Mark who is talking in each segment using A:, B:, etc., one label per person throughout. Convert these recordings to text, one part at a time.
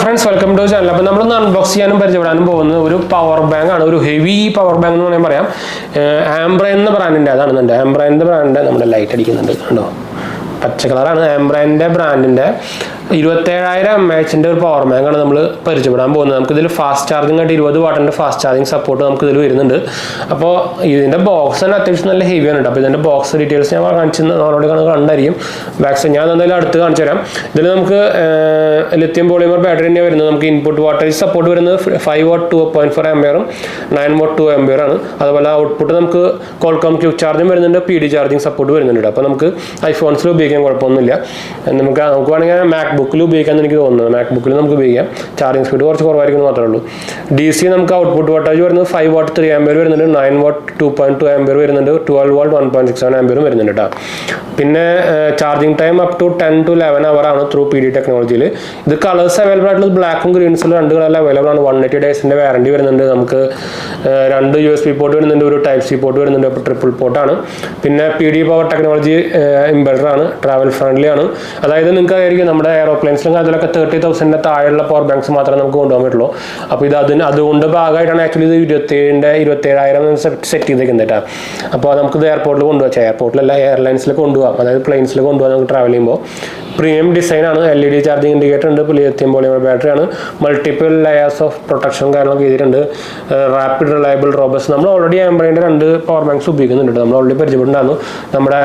A: friends, welcome to the channel. അപ്പോൾ നമ്മൾ unbox ചെയ്യാനും പരിചയപ്പെടാനും പോകുന്നത് ഒരു പവർ ബാങ്ക് ആണ്, ഒരു ഹെവി പവർ ബാങ്ക് എന്ന് വേണമെങ്കിൽ പറയാം. ആംബ്രെയിൻ എന്ന ബ്രാൻഡിൻ്റെ അതാണ് ആംബ്രെയിൻ്റെ ബ്രാൻഡിൻ്റെ നമ്മുടെ ലൈറ്റ് അടിക്കുന്നുണ്ട് കണ്ടോ, പച്ച കളറാണ്. ആംബ്രെയിൻ്റെ ബ്രാൻഡിൻ്റെ 27000 mAh ഒരു പവർ ബാങ്ക് ആണ് നമ്മൾ പരിചയപ്പെടാൻ പോകുന്നത്. നമുക്കിതിൽ ഫാസ്റ്റ് ചാർജിങ് ആയിട്ട് 20 വാട്ടിൻ്റെ ഫാസ്റ്റ് ചാർജിങ് സപ്പോർട്ട് നമുക്കിതിൽ വരുന്നുണ്ട്. അപ്പോൾ ഇതിൻ്റെ ബോക്സ് തന്നെ അത്യാവശ്യം നല്ല ഹെവി ആണ്. അപ്പോൾ ഇതിൻ്റെ ബോക്സ് ഡീറ്റെയിൽസ് ഞാൻ നമ്മളോട് കണ്ടായിരിക്കും. ബാക്സ് ഞാൻ എന്തായാലും അടുത്ത് കാണിച്ചു തരാം. ഇതിൽ നമുക്ക് ലിഥിയം പോളിമർ ബാറ്ററി തന്നെ വരുന്നത്. നമുക്ക് ഇൻപുട്ട് വാട്ടേജ് സപ്പോർട്ട് വരുന്നത് 5 watt 2.4 ആംപിയറും 9 watt 2 ആംപിയറാണ്. അതുപോലെ ഔട്ട്പുട്ട് നമുക്ക് കോൾകോം ക്വിക്ക് ചാർജും വരുന്നുണ്ട്, PD ചാർജിങ് സപ്പോർട്ട് വരുന്നുണ്ട്. അപ്പോൾ നമുക്ക് ഐഫോൺസിൽ ഉപയോഗിക്കാൻ കുഴപ്പമൊന്നുമില്ല. നമുക്ക് വേണമെങ്കിൽ മാക്ബുക്കിൽ ഉപയോഗിക്കാമെന്ന് എനിക്ക് തോന്നുന്നത്. മാക്ബുക്കിൽ നമുക്ക് ഉപയോഗിക്കാം. ചാർജിങ് സ്പീഡ് കുറച്ച് കുറവായിരിക്കും മാത്രമേ ഉള്ളൂ. DC നമുക്ക് ഔട്ട്പുട്ട് വാട്ടേജ് വരുന്നത് 5 watt 3 ആംപിയർ വരുന്നുണ്ട്, 9 watt 2.2 ആംപിയർ വരുന്നുണ്ട്, 12 watt 1.67 ആംപിയറും വരുന്നുണ്ട് കേട്ടോ. പിന്നെ charging time up to 10 to 11 hour ആണ് ത്രൂ PD ടെക്നോളജിയിൽ. ഇത് കളേഴ്സ് അവൈലബിൾ ആയിട്ടുള്ളത് ബ്ലാക്കും ഗ്രീൻസിലും 2 കളറിൽ അവൈലബിൾ ആണ്. 180 days വാറണ്ടി വരുന്നുണ്ട്. നമുക്ക് 2 USB പോർട്ട് വരുന്നുണ്ട്, ഒരു Type-C പോർട്ട് വരുന്നുണ്ട്. അപ്പോൾ ട്രിപ്പിൾ പോർട്ടാണ്. പിന്നെ PD പവർ ടെക്നോളജി ഇംബെഡർ ആണ്, ട്രാവൽ ഫ്രണ്ട്ലി ആണ്. അതായത് നിങ്ങൾക്ക് ആയിരിക്കും നമ്മുടെ എയറോപ്ലെയിൻസിലും അതിലൊക്കെ 30,000 താഴെയുള്ള പവർ ബാങ്ക്സ് മാത്രമേ നമുക്ക് കൊണ്ടുപോകാൻ പറ്റുള്ളൂ. അപ്പോൾ ഇത് അതുകൊണ്ട് ഭാഗമായിട്ടാണ് ആക്ച്വലി ഇത് 27,000 സെറ്റ് ചെയ്തേക്കുന്നത് കേട്ടോ. അപ്പോൾ നമുക്കിത് എയർപോർട്ടിൽ കൊണ്ടുപോകാം, എയർപോർട്ടിലല്ല എയർലൈൻസിൽ കൊണ്ടുപോകാം, അതായത് പ്ലെയിൻസിൽ കൊണ്ടുപോകാം നമുക്ക് ട്രാവൽ ചെയ്യുമ്പോൾ. പ്രീമിയം ഡിസൈനാണ്, LED ചാർജിങ് ഇൻഡിക്കേറ്റർ ഉണ്ട്, ലിഥിയം പോളിമർ ബാറ്ററിയാണ്, മൾട്ടിപ്പിൾ ലെയേഴ്സ് ഓഫ് പ്രൊട്ടക്ഷൻ കാര്യങ്ങളൊക്കെ ചെയ്തിട്ടുണ്ട്, റാപ്പിഡ് റിലയബിൾ റോബസ്റ്റ്. നമ്മൾ ഓൾറെഡി ആംബ്രെയിൻ്റെ 2 പവർ ബാങ്ക്സ് ഉപയോഗിക്കുന്നുണ്ട്, നമ്മൾ ഓൾറെഡി പരിചയപ്പെട്ടിട്ടുണ്ടായിരുന്നു. നമ്മുടെ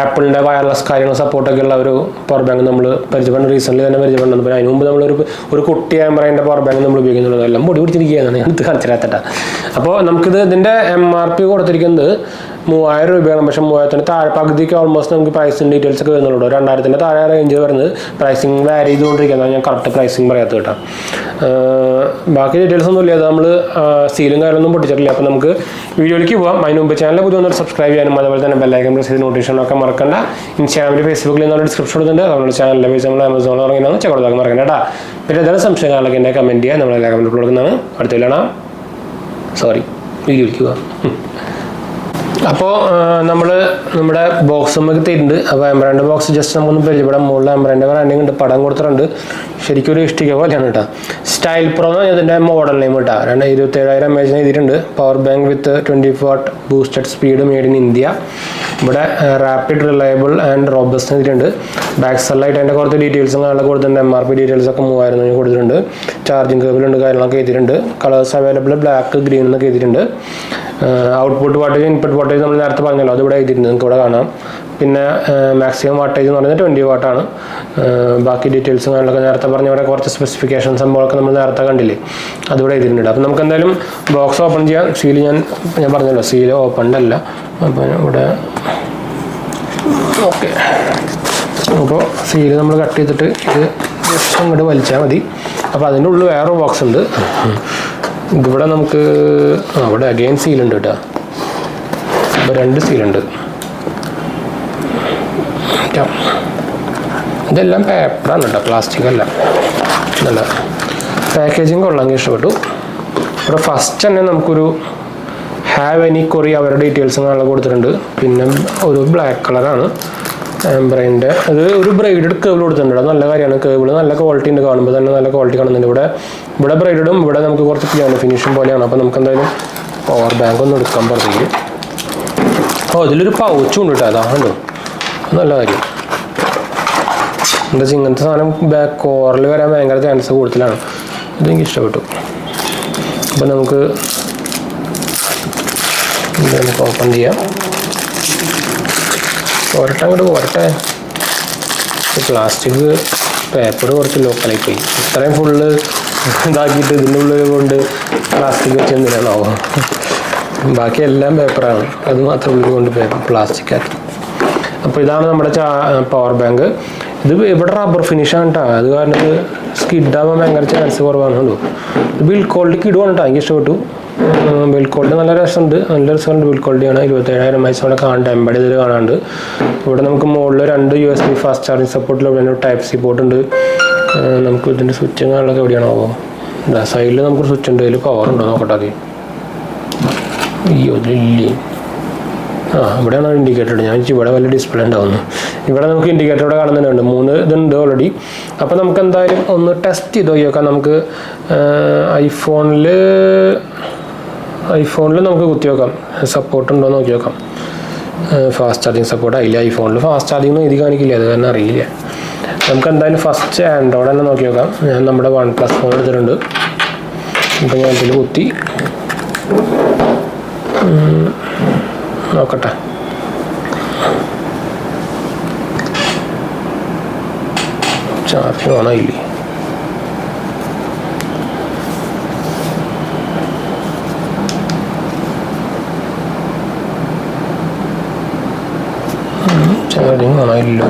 A: ആപ്പിളിൻ്റെ വയർലെസ് കാര്യങ്ങൾ സപ്പോർട്ടൊക്കെ ഉള്ള ഒരു പവർ ബാങ്ക് നമ്മൾ റീസെൻ്റ്ലി തന്നെ പരിചയപ്പെടുന്നത്. പിന്നെ അതിന് മുമ്പ് നമ്മളൊരു കുട്ടി ആംബ്രെയിൻ്റെ പവർ ബാങ്ക് നമ്മൾ ഉപയോഗിക്കുന്നുണ്ട്. എല്ലാം പൊടി പിടിച്ചിരിക്കുകയാണ്, എടുത്ത് കാണിച്ചിരാത്തട്ടാ. അപ്പോൾ നമുക്കിതിൻ്റെ MRP കൊടുത്തിരിക്കുന്നത് 3000 രൂപയാണ്. പക്ഷേ 3000 താഴെ പകുതിക്ക് ഓൾമോസ്റ്റ് നമുക്ക് പ്രൈസിൻ്റെ ഡീറ്റെയിൽസ് ഒക്കെ വരുന്നുള്ളൂ. 2000 താഴെ റേഞ്ച് വരുന്നത്. പ്രൈസിങ് വാരി ചെയ്തുകൊണ്ടിരിക്കുന്നത്, ഞാൻ കറക്റ്റ് പ്രൈസിങ് പറയാത്ത കേട്ടോ. ബാക്കി ഡീറ്റെയിൽസ് ഒന്നും ഇല്ല, അത് നമ്മൾ സീലും കാര്യമൊന്നും പൊട്ടിച്ചിട്ടില്ല. അപ്പോൾ നമുക്ക് വീഡിയോയിലേക്ക് പോകാം. അതിന് മുമ്പ് ചാനൽ പുതിയ സബ്സ്ക്രൈബ് ചെയ്യാനും അതുപോലെ തന്നെ ബെല്ലൈക്കൺ പ്രസ് ചെയ്ത് നോട്ടിഫിക്കേഷനൊക്കെ മറക്കണ്ട. ഇൻസ്റ്റാഗ്രാമിൽ ഫേസ്ബുക്കിൽ നിന്നുള്ള ഡിസ്ക്രിപ്ഷൻ കൊടുത്തിട്ടുണ്ട്. നമ്മുടെ ചാനലിലെ പേജ് നമ്മൾ ആമസോണിൽ ഇറങ്ങിയാണ്, ചെക്ക് കൊടുത്താൽ മറക്കണ്ട കേട്ടോ. പിന്നെ ഏതായാലും സംശയങ്ങളൊക്കെ എന്നെ കമൻറ്റ് ചെയ്യുക, നമ്മളെല്ലാം കമൻറ്റ് കൊടുക്കുന്നതാണ്. അടുത്തില്ലാണ് വീഡിയോയിലേക്ക് പോകാം. അപ്പോൾ നമ്മുടെ ബോക്സ് നമുക്ക് തരുന്നുണ്ട്. അപ്പോൾ ആംബ്രെയിൻ്റെ ബോക്സ് ജസ്റ്റ് നമുക്കൊന്ന് പരിചയപ്പെടാം. മുകളിൽ ആംബ്രെയിൻ്റെ ബ്രാൻഡിങ് ഉണ്ട്, പടം കൊടുത്തിട്ടുണ്ട്. ശരിക്കും ഒരു ഇഷ്ടിക പോലെയാണ് കേട്ടോ. സ്റ്റൈൽ പ്രോ എന്ന് ഇതിൻ്റെ മോഡൽ നെയിം കേട്ടോ. 27,000 mAh എഴുതിയിട്ടുണ്ട്. Power bank with 20 watt boosted speed, made in India. ഇവിടെ റാപ്പിഡ് റിലയബിൾ ആൻഡ് റോബസ്റ്റ് എഴുതിയിട്ടുണ്ട്. ബാക്ക് സൈഡിലായിട്ട് അതിൻ്റെ കുറച്ച് ഡീറ്റെയിൽസും കാര്യങ്ങളൊക്കെ കൊടുത്തിട്ടുണ്ട്. MRP ഡീറ്റെയിൽസൊക്കെ 3000 കൊടുത്തിട്ടുണ്ട്. ചാർജിങ് കേബിളുണ്ട്, കാര്യങ്ങളൊക്കെ എഴുതിയിട്ടുണ്ട്. കളേഴ്സ് അവൈലബിൾ ബ്ലാക്ക്, ഗ്രീൻ എന്നൊക്കെ എഴുതിയിട്ടുണ്ട്. ഔട്ട്പുട്ട് വാട്ടേജ്, ഇൻപുട്ട് വാട്ടേജ് നമ്മൾ നേരത്തെ പറഞ്ഞല്ലോ, അതിവിടെ എഴുതിയിട്ടുണ്ട്, നിങ്ങൾക്ക് ഇവിടെ കാണാം. പിന്നെ മാക്സിമം വാട്ടേജ് എന്ന് പറയുന്നത് 20 watt ആണ്. ബാക്കി ഡീറ്റെയിൽസും കാര്യങ്ങളൊക്കെ നേരത്തെ പറഞ്ഞ ഇവിടെ കുറച്ച് സ്പെസിഫിക്കേഷൻ സംഭവമൊക്കെ നമ്മൾ നേരത്തെ കണ്ടില്ലേ, അതിവിടെ എഴുതിയിട്ടുണ്ട്. അപ്പോൾ നമുക്ക് എന്തായാലും ബോക്സ് ഓപ്പൺ ചെയ്യാം. സീല് ഞാൻ പറഞ്ഞല്ലോ, സീല് ഓപ്പൺഡ് അല്ല. അപ്പോൾ ഇവിടെ ഓക്കെ. അപ്പോൾ സീല് നമ്മൾ കട്ട് ചെയ്തിട്ട് ഇത് ജസ്റ്റ് അങ്ങോട്ട് വലിച്ചാൽ മതി. അപ്പോൾ അതിൻ്റെ ഉള്ളിൽ വേറെ ബോക്സ് ഉണ്ട്. ഇതിവിടെ നമുക്ക് അവിടെ അഗെയിൻ സീലുണ്ട് കേട്ടോ. ഇപ്പോൾ 2 സീലുണ്ട്. ഇതെല്ലാം പേപ്പറാണ് കേട്ടോ, പ്ലാസ്റ്റിക് അല്ല. നല്ല പാക്കേജിങ് കൊള്ളാമെങ്കിൽ ഇഷ്ടപ്പെട്ടു. ഇവിടെ ഫസ്റ്റ് തന്നെ നമുക്കൊരു ഹാവ് എനി കൊറി അവരുടെ ഡീറ്റെയിൽസും നല്ല കൊടുത്തിട്ടുണ്ട്. പിന്നെ ഒരു ബ്ലാക്ക് കളറാണ് ആംബ്രെയിൻ്റെ. അത് ഒരു ബ്രൈഡഡ് കേബിൾ കൊടുത്തിട്ടുണ്ട്. നല്ല കാര്യമാണ്. കേബിൾ നല്ല ക്വാളിറ്റി ഉണ്ട്, കാണുമ്പോൾ തന്നെ നല്ല ക്വാളിറ്റി കാണുന്നുണ്ട്. ഇവിടെ ബ്രൈഡഡും ഇവിടെ നമുക്ക് കുറച്ച് പിയാനോ ഫിനിഷും പോലെയാണ്. അപ്പോൾ നമുക്ക് എന്തായാലും പവർ ബാങ്ക് ഒന്ന് എടുക്കാൻ പറഞ്ഞു. ഇതിലൊരു പൗച്ചും ഉണ്ട് കേട്ടോ, അതാണല്ലോ നല്ല കാര്യം. എന്താ വെച്ചാൽ ഇങ്ങനത്തെ സാധനം ബാക്ക് കോറിൽ വരാൻ ഭയങ്കര ചാൻസ് കൂടുതലാണ്. ഇതെനിക്ക് ഇഷ്ടപ്പെട്ടു. അപ്പോൾ നമുക്ക് ഓപ്പൺ ചെയ്യാം. പോരട്ടെ. പ്ലാസ്റ്റിക് പേപ്പർ കുറച്ച് ലോക്കലായി പോയി. ഇത്രയും ഫുള്ള് ഇതാക്കിയിട്ട് ഇതിൻ്റെ ഉള്ളിൽ കൊണ്ട് പ്ലാസ്റ്റിക് വെച്ചെന്തിനാണോ? ബാക്കി എല്ലാം പേപ്പറാണ്, അത് മാത്രം ഉള്ളിൽ കൊണ്ട് പ്ലാസ്റ്റിക് ആക്കി. അപ്പോൾ ഇതാണ് നമ്മുടെ പവർ ബാങ്ക്. ഇത് ഇവിടെ റബ്ബർ ഫിനിഷാണ് കേട്ടോ. അത് കാരണം ഇത് സ്കിഡാവാൻ ഭയങ്കര ചാൻസ് കുറവാണ്. കണ്ടു, ബിൽഡ് ക്വാളിറ്റി കിടുവാണ് കേട്ടോ, എനിക്ക് ഇഷ്ടപ്പെട്ടു. ബിൽഡ് ക്വാളിറ്റി നല്ല രസമുണ്ട്, ബിൽഡ് ക്വാളിറ്റിയാണ്. 27,000 mAh അവിടെ കാണാണ്ട്, എംബഡ് ഇതിൽ കാണാണ്ട്. ഇവിടെ നമുക്ക് മുകളിൽ 2 USB ഫാസ്റ്റ് ചാർജിങ് സപ്പോർട്ടിൽ ഇവിടെ Type-C പോർട്ട് ഉണ്ട്. നമുക്ക് ഇതിൻ്റെ സ്വിച്ചും കാര്യങ്ങളൊക്കെ എവിടെയാണോ? സൈഡിൽ നമുക്കൊരു സ്വിച്ച് ഉണ്ട്, അതിൽ പവർ ഉണ്ടോ നോക്കട്ടെ. അത് അയ്യോ ഇതില്ലേ, ഇവിടെയാണ് ഇൻഡിക്കേറ്റർ. ഞാൻ ഇവിടെ വല്ല ഡിസ്പ്ലേ ഉണ്ടാവുന്നു. ഇവിടെ നമുക്ക് ഇൻഡിക്കേറ്റർ ഇവിടെ കാണുന്നുണ്ട്. 3 ഇതുണ്ട് ഓൾറെഡി. അപ്പോൾ നമുക്ക് എന്തായാലും ഒന്ന് ടെസ്റ്റ് ചെയ്ത് നോക്കാം. നമുക്ക് ഐഫോണിൽ നമുക്ക് കുത്തി നോക്കാം, സപ്പോർട്ട് ഉണ്ടോ എന്ന് നോക്കി നോക്കാം. ഫാസ്റ്റ് ചാർജിങ് സപ്പോർട്ട് ആയില്ല. ഐഫോണിൽ ഫാസ്റ്റ് ചാർജിങ് എഴുതി കാണിക്കില്ല, അത് കാരണം അറിയില്ല. നമുക്ക് എന്തായാലും ഫസ്റ്റ് ആൻഡ്രോയിഡ് തന്നെ നോക്കി നോക്കാം. ഞാൻ നമ്മുടെ OnePlus ഫോൺ എടുത്തിട്ടുണ്ട്. ഇപ്പോൾ ഞാൻ ഇതിൽ കുത്തി നോക്കട്ടെ. ചാർജ് ഓണായില്ലേ? ചാർജിങ് ഓണായില്ല.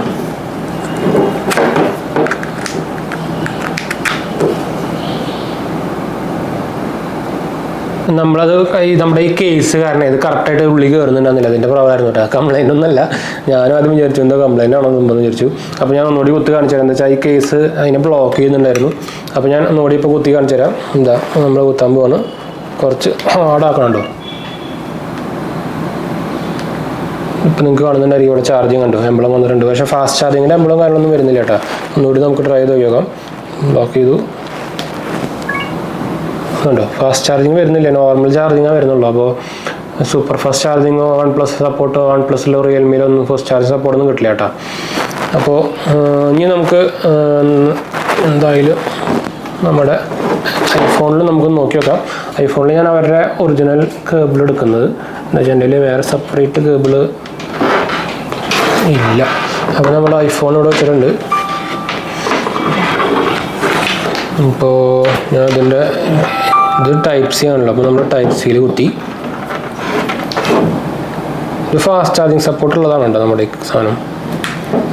A: നമ്മളത് നമ്മുടെ ഈ കേസ് കാരണം ഇത് കറക്റ്റായിട്ട് ഉള്ളിൽ കയറുന്നുണ്ടെന്നില്ല. അതിൻ്റെ പ്രകാരമായിരുന്നു കേട്ടോ. കംപ്ലൈൻ്റ് ഒന്നുമല്ല. ഞാനും ആദ്യം വിചാരിച്ചു എന്തോ കംപ്ലൈൻ്റ് ആണോ എന്ന് വിചാരിച്ചു. അപ്പോൾ ഞാൻ ഒന്നുകൂടി കുത്തി കാണിച്ചു തരാം. എന്താ വെച്ചാൽ ഈ കേസ് അതിനെ ബ്ലോക്ക് ചെയ്യുന്നുണ്ടായിരുന്നു. അപ്പോൾ ഞാൻ ഒന്നുകൂടി ഇപ്പോൾ കുത്തി കാണിച്ചു തരാം. എന്താ നമ്മൾ കുത്താൻ പോകുന്നു. കുറച്ച് ഹാർഡാക്കണുണ്ടോ? ഇപ്പോൾ നിങ്ങൾക്ക് കാണുന്നുണ്ടായിരിക്കും ഇവിടെ ചാർജിങ് കണ്ടു, എംബ്ലം വന്നിട്ടുണ്ട്. പക്ഷേ ഫാസ്റ്റ് ചാർജിങ്ങിൻ്റെ എംബ്ലം കാര്യങ്ങളൊന്നും വരുന്നില്ല കേട്ടോ. ഒന്നുകൂടി നമുക്ക് ട്രൈ ചെയ്ത് നോക്കാം. ബ്ലോക്ക് ചെയ്തു ഉണ്ടോ? ഫാസ്റ്റ് ചാർജിങ് വരുന്നില്ല, നോർമൽ ചാർജിങ്ങാണ് വരുന്നുള്ളൂ. അപ്പോൾ സൂപ്പർ ഫാസ്റ്റ് ചാർജിങ്ങോ OnePlus സപ്പോർട്ടോ OnePlusലോ റിയൽമിയിലോ ഒന്നും ഫാസ്റ്റ് ചാർജ് സപ്പോർട്ടൊന്നും കിട്ടില്ല കേട്ടോ. അപ്പോൾ ഇനി നമുക്ക് എന്തായാലും നമ്മുടെ ഐഫോണിൽ നമുക്ക് നോക്കി നോക്കാം. ഐഫോണിൽ ഞാൻ അവരുടെ ഒറിജിനൽ കേബിൾ എടുക്കുന്നത്. എന്താ വെച്ചാൽ എൻ്റെ വേറെ സെപ്പറേറ്റ് കേബിൾ ഇല്ല. അപ്പോൾ നമ്മൾ ഐഫോൺ ഇവിടെ വെച്ചിട്ടുണ്ട്. ഇപ്പോൾ ഞാൻ ഇതിൻ്റെ ഇത് ടൈപ്പ്-C ആണല്ലോ. അപ്പോൾ നമ്മൾ ടൈപ്പ്-Cയിൽ കുത്തി. ഇത് ഫാസ്റ്റ് ചാർജിങ് സപ്പോർട്ട് ഉള്ളതാണ് കേട്ടോ നമ്മുടെ ഈ സാധനം.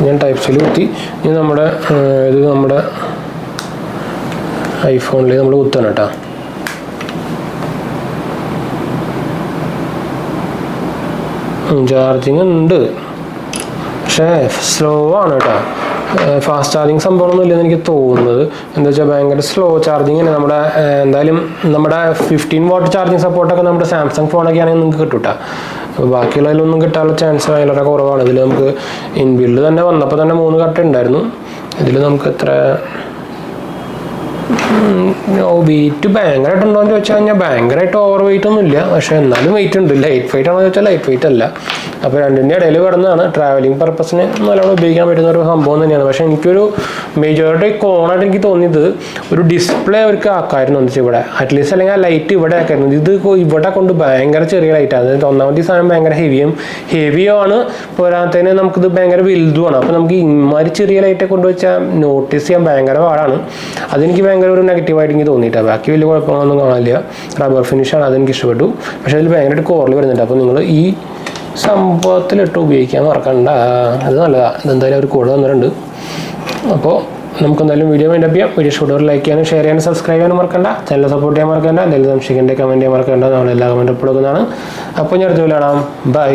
A: ഞാൻ ടൈപ്പ്-Cയിൽ കുത്തി. ഇനി നമ്മുടെ ഇത് നമ്മുടെ ഐഫോണിൽ നമ്മൾ കുത്തണം കേട്ടോ. ചാർജിങ് ഉണ്ട്, പക്ഷേ സ്ലോ ആണ് കേട്ടോ. ഫാസ്റ്റ് ചാർജിങ് സംഭവമൊന്നും ഇല്ലെന്ന് എനിക്ക് തോന്നുന്നത്. എന്താ വെച്ചാൽ ഭയങ്കര സ്ലോ ചാർജിങ് തന്നെ. നമ്മുടെ എന്തായാലും നമ്മുടെ 15 വാട്ട് ചാർജിങ് സപ്പോർട്ടൊക്കെ നമ്മുടെ സാംസങ് ഫോണൊക്കെ ആണെങ്കിൽ നിങ്ങൾക്ക് കിട്ടും കേട്ടോ. ബാക്കിയുള്ളതിലൊന്നും കിട്ടാനുള്ള ചാൻസ് വളരെ കുറവാണ്. ഇതിൽ നമുക്ക് ഇൻബിൽഡ് തന്നെ വന്നപ്പോൾ തന്നെ 3 കട്ട് ഉണ്ടായിരുന്നു. ഇതിൽ നമുക്ക് എത്ര വെയിറ്റ് ഭയങ്കരമായിട്ടുണ്ടോ എന്ന് ചോദിച്ചാൽ കഴിഞ്ഞാൽ ഭയങ്കരമായിട്ട് ഓവർ വെയിറ്റ് ഒന്നും ഇല്ല, പക്ഷേ എന്നാലും വെയിറ്റ് ഉണ്ട്. ലൈറ്റ് വെയിറ്റ് ആണെന്ന് ചോദിച്ചാൽ ലൈറ്റ് വെയിറ്റ് അല്ല. അപ്പോൾ രണ്ടിൻ്റെ ഇടയിൽ കിടന്നതാണ്. ട്രാവലിംഗ് പർപ്പസിന് നല്ലോണം ഉപയോഗിക്കാൻ പറ്റുന്ന ഒരു സംഭവം തന്നെയാണ്. പക്ഷേ എനിക്കൊരു മേജോറിറ്റി കോണായിട്ട് എനിക്ക് തോന്നിയത് ഒരു ഡിസ്പ്ലേ അവർക്ക് ആക്കായിരുന്നു എന്ന് വെച്ചാൽ ഇവിടെ അറ്റ്ലീസ്റ്റ്, അല്ലെങ്കിൽ ആ ലൈറ്റ് ഇവിടെ ആക്കായിരുന്നു. ഇത് ഇവിടെ കൊണ്ട് ഭയങ്കര ചെറിയ ലൈറ്റാണ്. അതായത് ഒന്നാമത്തെ സാധനം ഭയങ്കര ഹെവിയും ആണ്. പോരാത്തതിന് നമുക്കിത് ഭയങ്കര വലുതുമാണ്. അപ്പോൾ നമുക്ക് ഇമാതിരി ചെറിയ ലൈറ്റൊക്കെ കൊണ്ടുവച്ചാൽ നോട്ടീസ് ചെയ്യാൻ ഭയങ്കര പാടാണ്. അതെനിക്ക് ഭയങ്കര ഒരു നെഗറ്റീവായിട്ട് എനിക്ക് തോന്നിയിട്ടാണ്. ബാക്കി വലിയ കുഴപ്പങ്ങളൊന്നും കാണാനില്ല. റബ്ബർ ഫിനിഷാണ്, അതെനിക്ക് ഇഷ്ടപ്പെട്ടു. പക്ഷേ അതിൽ ഭയങ്കരമായിട്ട് കോറിൽ വരുന്നുണ്ട്. അപ്പോൾ നിങ്ങൾ ഈ സംഭവത്തിലിട്ട് ഉപയോഗിക്കാൻ മറക്കണ്ട, അത് നല്ലതാണ്. ഇതെന്തായാലും അവർ കൂടെ വന്നിട്ടുണ്ട്. അപ്പോൾ നമുക്കെന്തായാലും വീഡിയോ വൈൻഡപ്പ് ചെയ്യാം. വീഡിയോ ഇഷ്ടപ്പെട്ടവർ ലൈക്ക് ചെയ്യാനും ഷെയർ ചെയ്യാനും സബ്സ്ക്രൈബ് ചെയ്യാനും മറക്കണ്ട. ചാനൽ സപ്പോർട്ട് ചെയ്യാൻ മറക്കണ്ട. എന്തെങ്കിലും സംശയിക്കേണ്ട കമൻറ്റ് ചെയ്യാൻ മറക്കണ്ട. നമ്മളെല്ലാ കമൻറ്റും കൊടുക്കുന്നതാണ്. അപ്പോൾ ഞാൻ അടുത്ത വീഡിയോ കാണാം. ബൈ.